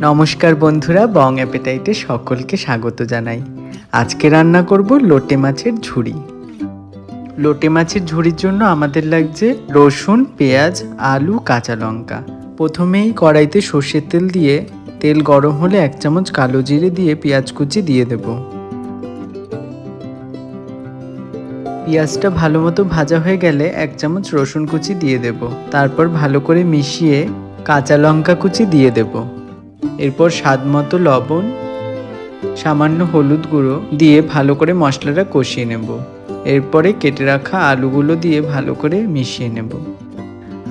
নমস্কার বন্ধুরা, বং অ্যাপেটাইটে সকলকে স্বাগত জানাই। আজকে রান্না করব লোটে মাছের ঝুড়ি। লোটে মাছের ঝুড়ির জন্য আমাদের লাগছে রসুন, পেঁয়াজ, আলু, কাঁচা লঙ্কা। প্রথমেই কড়াইতে সর্ষের তেল দিয়ে তেল গরম হলে 1 চামচ কালো জিরে দিয়ে পেঁয়াজ কুচি দিয়ে দেব। পেঁয়াজটা ভালো মতো ভাজা হয়ে গেলে 1 চামচ রসুন কুচি দিয়ে দেব। তারপর ভালো করে মিশিয়ে কাঁচা লঙ্কা কুচি দিয়ে দেব। এরপর স্বাদ মতো লবণ, সামান্য হলুদ গুঁড়ো দিয়ে ভালো করে মশলাটা কষিয়ে নেব। এরপরে কেটে রাখা আলুগুলো দিয়ে ভালো করে মিশিয়ে নেব।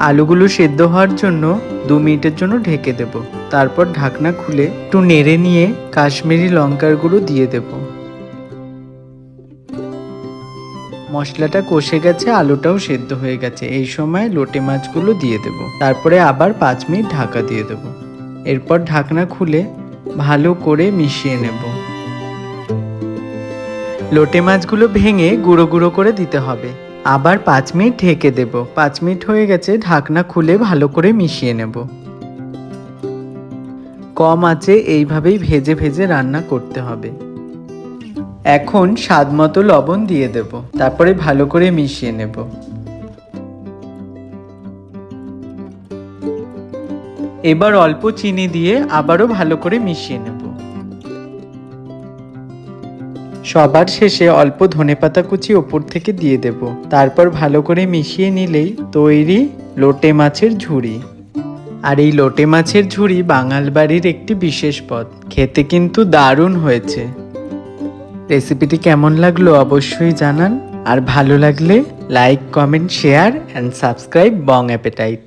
আলুগুলো সেদ্ধ হওয়ার জন্য 2 মিনিটের জন্য ঢেকে দেব। তারপর ঢাকনা খুলে একটু নেড়ে নিয়ে কাশ্মীরি লঙ্কার গুঁড়ো দিয়ে দেব। মশলাটা কষে গেছে, আলুটাও সেদ্ধ হয়ে গেছে। এই সময় লোটে মাছগুলো দিয়ে দেব। তারপরে আবার 5 মিনিট ঢাকা দিয়ে দেব। এরপর ঢাকনা খুলে ভালো করে মিশিয়ে নেব। লোটে মাছগুলো ভেঙে গুঁড়ো গুঁড়ো করে দিতে হবে। আবার 5 মিনিট ঢেকে দেব। 5 মিনিট হয়ে গেছে, ঢাকনা খুলে ভালো করে মিশিয়ে নেব। কম আঁচে এইভাবেই ভেজে ভেজে রান্না করতে হবে। এখন স্বাদ মতো লবণ দিয়ে দেব। তারপরে ভালো করে মিশিয়ে নেব। এবার অল্প চিনি দিয়ে আবারও ভালো করে মিশিয়ে নেব। সবার শেষে অল্প ধনেপাতা কুচি ওপর থেকে দিয়ে দেব। তারপর ভালো করে মিশিয়ে নিলেই তৈরি লোটে মাছের ঝুড়ি। আর এই লোটে মাছের ঝুড়ি বাঙাল বাড়ির একটি বিশেষ পদ। খেতে কিন্তু দারুণ হয়েছে। রেসিপিটি কেমন লাগলো অবশ্যই জানান। আর ভালো লাগলে like, comment, share and subscribe Bong appetite.